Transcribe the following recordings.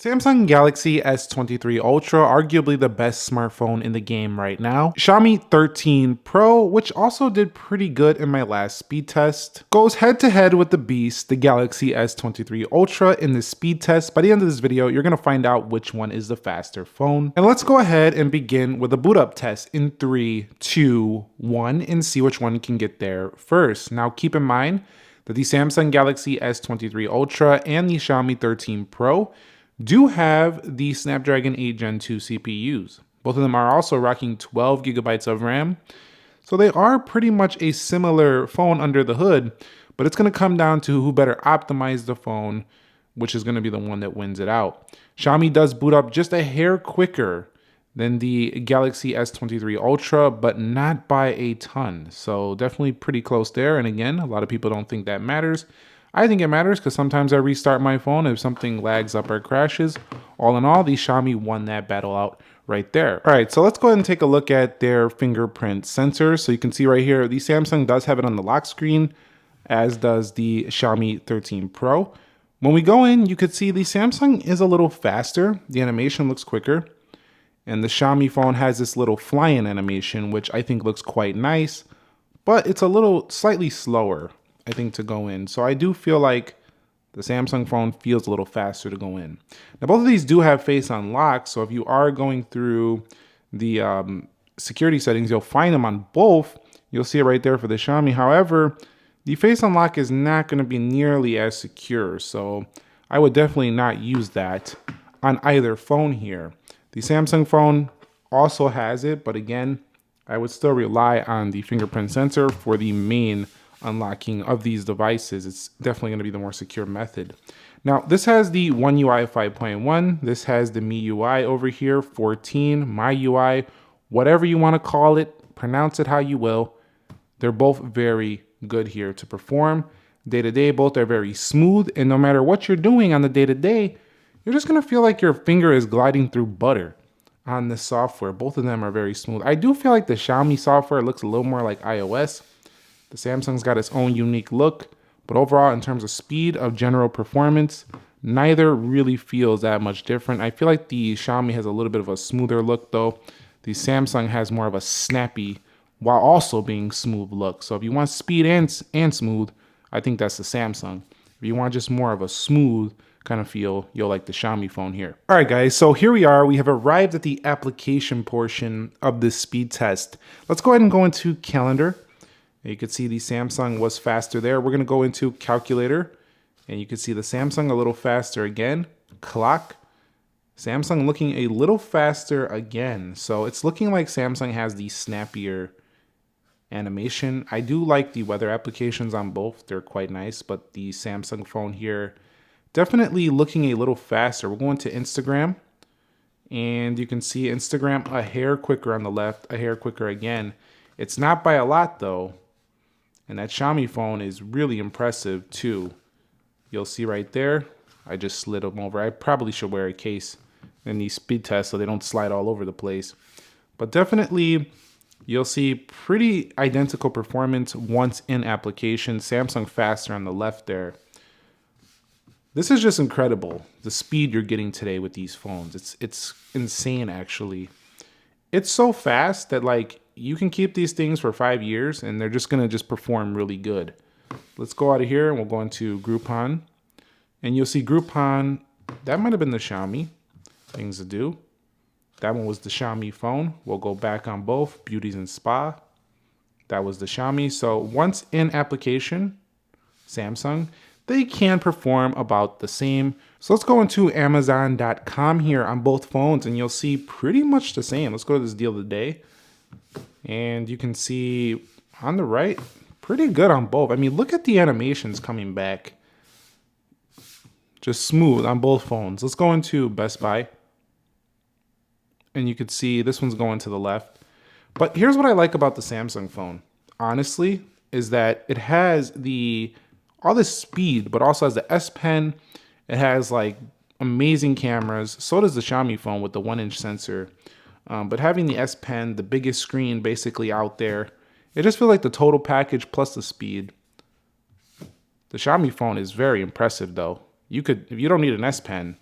Samsung Galaxy S23 Ultra, arguably the best smartphone in the game right now. Xiaomi 13 Pro, which also did pretty good in my last speed test, goes head to head with the beast, the Galaxy S23 Ultra in the speed test. By the end of this video, you're gonna find out which one is the faster phone. And let's go ahead and begin with a boot up test in 3, 2, 1, and see which one can get there first. Now keep in mind that the Samsung Galaxy S23 Ultra and the Xiaomi 13 Pro do have the Snapdragon 8 Gen 2 CPUs. Both of them are also rocking 12 gigabytes of RAM. So they are pretty much a similar phone under the hood, but it's going to come down to who better optimize the phone, which is going to be the one that wins it out. Xiaomi does boot up just a hair quicker than the Galaxy S23 Ultra, but not by a ton. So definitely pretty close there. And again, a lot of people don't think that matters. I think it matters because sometimes I restart my phone if something lags up or crashes. All in all, the Xiaomi won that battle out right there. All right, so let's go ahead and take a look at their fingerprint sensor. So you can see right here, the Samsung does have it on the lock screen, as does the Xiaomi 13 Pro. When we go in, you could see the Samsung is a little faster. The animation looks quicker. And the Xiaomi phone has this little fly-in animation, which I think looks quite nice, but it's a little slightly slower, I think, to go in. So I do feel like the Samsung phone feels a little faster to go in. Now, both of these do have face unlock. So if you are going through the security settings, you'll find them on both. You'll see it right there for the Xiaomi. However, the face unlock is not going to be nearly as secure. So I would definitely not use that on either phone here. The Samsung phone also has it, but again, I would still rely on the fingerprint sensor for the main unlocking of these devices. It's definitely going to be the more secure method. Now, this has the One UI 5.1. This has the MIUI over here, 14, MyUI, whatever you want to call it, pronounce it how you will. They're both very good here to perform. Day-to-day, both are very smooth, and no matter what you're doing on the day-to-day, you're just going to feel like your finger is gliding through butter on this software. Both of them are very smooth. I do feel like the Xiaomi software looks a little more like iOS. The Samsung's got its own unique look, but overall, in terms of speed of general performance, neither really feels that much different. I feel like the Xiaomi has a little bit of a smoother look, though. The Samsung has more of a snappy, while also being smooth look. So if you want speed and smooth, I think that's the Samsung. If you want just more of a smooth kind of feel, you'll like the Xiaomi phone here. All right, guys, so here we are. We have arrived at the application portion of this speed test. Let's go ahead and go into calendar. You can see the Samsung was faster there. We're going to go into calculator, and you can see the Samsung a little faster again. Clock, Samsung looking a little faster again. So it's looking like Samsung has the snappier animation. I do like the weather applications on both. They're quite nice, but the Samsung phone here definitely looking a little faster. We're going to Instagram, and you can see Instagram a hair quicker on the left, a hair quicker again. It's not by a lot, though. And that Xiaomi phone is really impressive too. You'll see right there, I just slid them over. I probably should wear a case in these speed tests so they don't slide all over the place. But definitely, you'll see pretty identical performance once in application. Samsung faster on the left there. This is just incredible, the speed you're getting today with these phones. It's insane, actually. It's so fast that, like, you can keep these things for 5 years and they're just going to just perform really good. Let's go out of here and we'll go into Groupon. And you'll see Groupon, that might have been the Xiaomi. Things to do. That one was the Xiaomi phone. We'll go back on both, Beauties and Spa. That was the Xiaomi. So once in application, Samsung, they can perform about the same. So let's go into Amazon.com here on both phones and you'll see pretty much the same. Let's go to this deal of the day. And you can see on the right, pretty good on both. I mean, look at the animations coming back. Just smooth on both phones. Let's go into Best Buy. And you can see this one's going to the left. But here's what I like about the Samsung phone, honestly, is that it has all this speed, but also has the S Pen. It has like amazing cameras. So does the Xiaomi phone with the 1-inch sensor. But having the S Pen, the biggest screen basically out there, it just feels like the total package plus the speed. The Xiaomi phone is very impressive though. If you don't need an S Pen,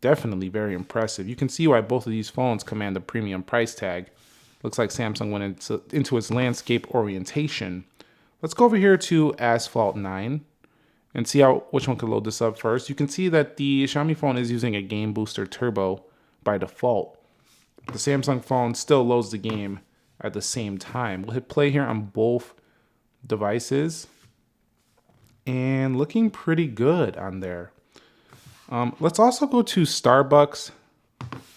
definitely very impressive. You can see why both of these phones command a premium price tag. Looks like Samsung went into its landscape orientation. Let's go over here to Asphalt 9 and see which one could load this up first. You can see that the Xiaomi phone is using a Game Booster Turbo by default. The Samsung phone still loads the game at the same time. We'll hit play here on both devices, and looking pretty good on there. Let's also go to Starbucks,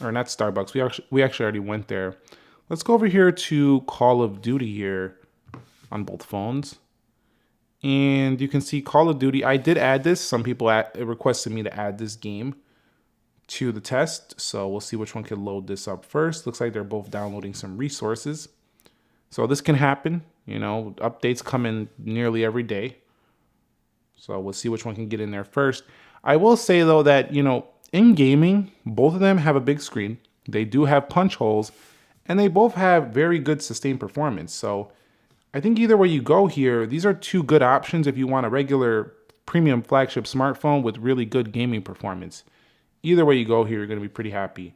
or not Starbucks. We actually already went there. Let's go over here to Call of Duty here on both phones. And you can see Call of Duty. I did add this. Some people requested me to add this game to the test. So we'll see which one can load this up first. Looks like they're both downloading some resources. So this can happen. You know, updates come in nearly every day. So we'll see which one can get in there first. I will say, though, that, you know, in gaming, both of them have a big screen. They do have punch holes. And they both have very good sustained performance. So I think either way you go here, these are two good options if you want a regular premium flagship smartphone with really good gaming performance. Either way you go here, you're going to be pretty happy.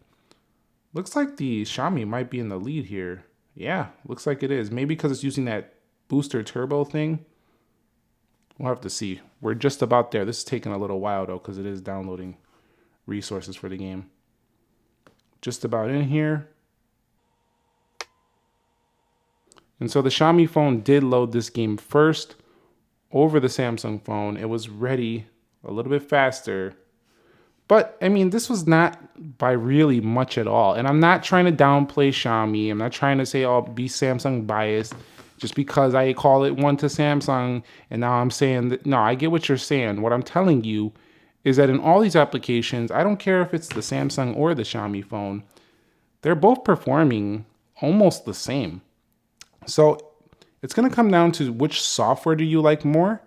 Looks like the Xiaomi might be in the lead here. Yeah, looks like it is. Maybe because it's using that booster turbo thing. We'll have to see. We're just about there. This is taking a little while, though, because it is downloading resources for the game. Just about in here. And so the Xiaomi phone did load this game first over the Samsung phone. It was ready a little bit faster. But, I mean, this was not by really much at all. And I'm not trying to downplay Xiaomi. I'm not trying to say, oh, be Samsung biased just because I call it one to Samsung. And now I'm saying that, no, I get what you're saying. What I'm telling you is that in all these applications, I don't care if it's the Samsung or the Xiaomi phone, they're both performing almost the same. So it's going to come down to which software do you like more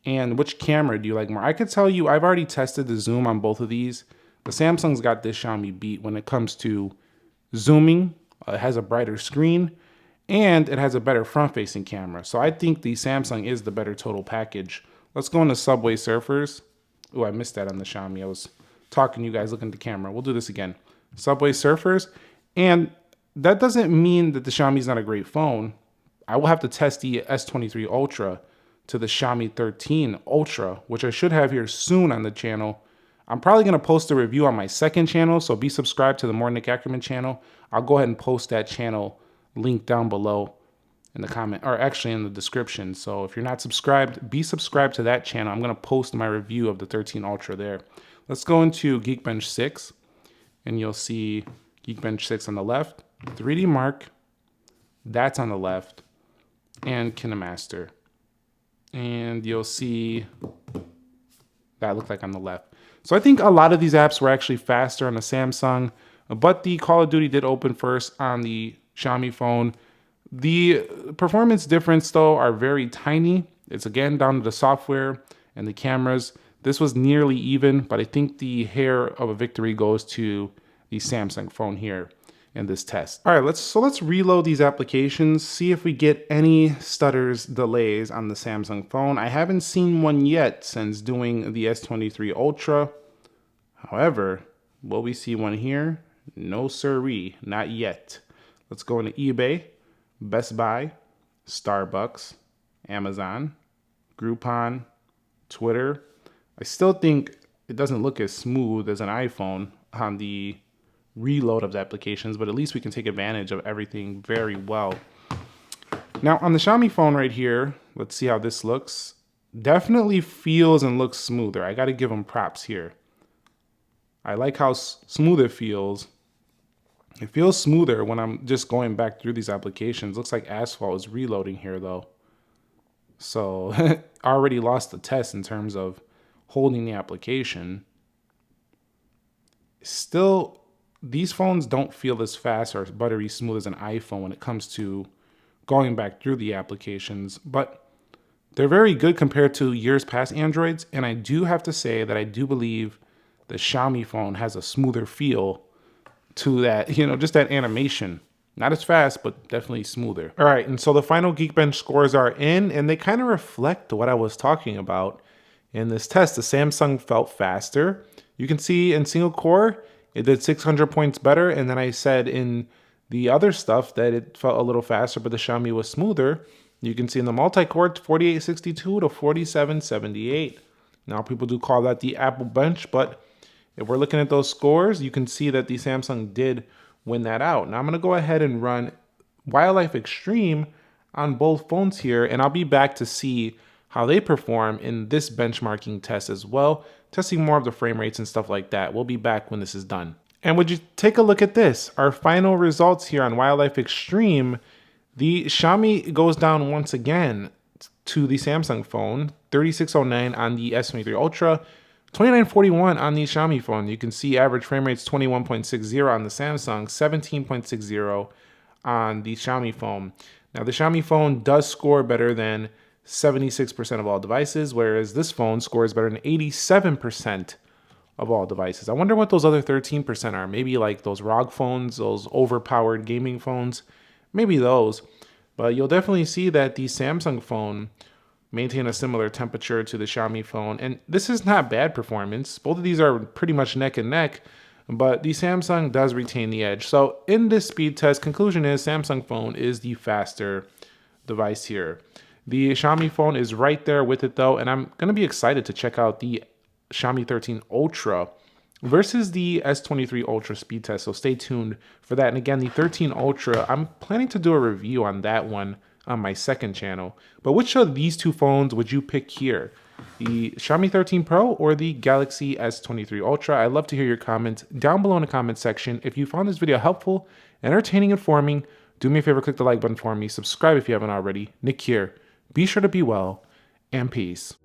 and which camera do you like more. I could tell you I've already tested the zoom on both of these. The Samsung's got this Xiaomi beat when it comes to zooming. It has a brighter screen and it has a better front-facing camera. So I think the Samsung is the better total package. Let's go into Subway Surfers. Oh, I missed that on the Xiaomi. I was talking to you guys looking at the camera. We'll do this again. Subway Surfers. And that doesn't mean that the Xiaomi's not a great phone. I will have to test the S23 Ultra to the Xiaomi 13 Ultra, which I should have here soon on the channel. I'm probably going to post a review on my second channel, so be subscribed to the More Nick Ackerman channel. I'll go ahead and post that channel link down below in the comment, or actually in the description. So if you're not subscribed, be subscribed to that channel. I'm going to post my review of the 13 Ultra there. Let's go into Geekbench 6, and you'll see Geekbench 6 on the left. 3D Mark, that's on the left, and KineMaster. And you'll see that looked like on the left. So I think a lot of these apps were actually faster on the Samsung, but the Call of Duty did open first on the Xiaomi phone. The performance difference, though, are very tiny. It's again down to the software and the cameras. This was nearly even, but I think the hair of a victory goes to the Samsung phone here in this test. All right, let's reload these applications, see if we get any stutters, delays on the Samsung phone. I haven't seen one yet since doing the S23 Ultra. However, will we see one here? No siree, not yet. Let's go into eBay, Best Buy, Starbucks, Amazon, Groupon, Twitter. I still think it doesn't look as smooth as an iPhone on the reload of the applications, but at least we can take advantage of everything very well. Now on the Xiaomi phone right here, let's see how this looks. Definitely feels and looks smoother. I got to give them props here. I like how smooth it feels. It feels smoother when I'm just going back through these applications. Looks like Asphalt is reloading here though. So I already lost the test in terms of holding the application. Still, these phones don't feel as fast or as buttery smooth as an iPhone when it comes to going back through the applications, but they're very good compared to years past Androids. And I do have to say that I do believe the Xiaomi phone has a smoother feel to that, just that animation. Not as fast, but definitely smoother. All right, and so the final Geekbench scores are in, and they kind of reflect what I was talking about in this test. The Samsung felt faster. You can see in single core, it did 600 points better. And then I said in the other stuff that it felt a little faster, but the Xiaomi was smoother. You can see in the multi-core, 4862 to 4778. Now people do call that the Apple bench, but if we're looking at those scores, you can see that the Samsung did win that out. Now I'm gonna go ahead and run Wildlife Extreme on both phones here, and I'll be back to see how they perform in this benchmarking test as well, testing more of the frame rates and stuff like that. We'll be back when this is done. And would you take a look at this? Our final results here on Wildlife Extreme, the Xiaomi goes down once again to the Samsung phone, 3609 on the S23 Ultra, 2941 on the Xiaomi phone. You can see average frame rates 21.60 on the Samsung, 17.60 on the Xiaomi phone. Now the Xiaomi phone does score better than 76% of all devices, whereas this phone scores better than 87% of all devices. I wonder what those other 13% are. Maybe like those ROG phones, those overpowered gaming phones, maybe those. But you'll definitely see that the Samsung phone maintain a similar temperature to the Xiaomi phone. And this is not bad performance. Both of these are pretty much neck and neck, but the Samsung does retain the edge. So in this speed test, conclusion is Samsung phone is the faster device here. The Xiaomi phone is right there with it though, and I'm gonna be excited to check out the Xiaomi 13 Ultra versus the S23 Ultra speed test. So stay tuned for that. And again, the 13 Ultra, I'm planning to do a review on that one on my second channel. But which of these two phones would you pick here? The Xiaomi 13 Pro or the Galaxy S23 Ultra? I'd love to hear your comments down below in the comment section. If you found this video helpful, entertaining, informing, do me a favor, click the like button for me. Subscribe if you haven't already. Nick here. Be sure to be well, and peace.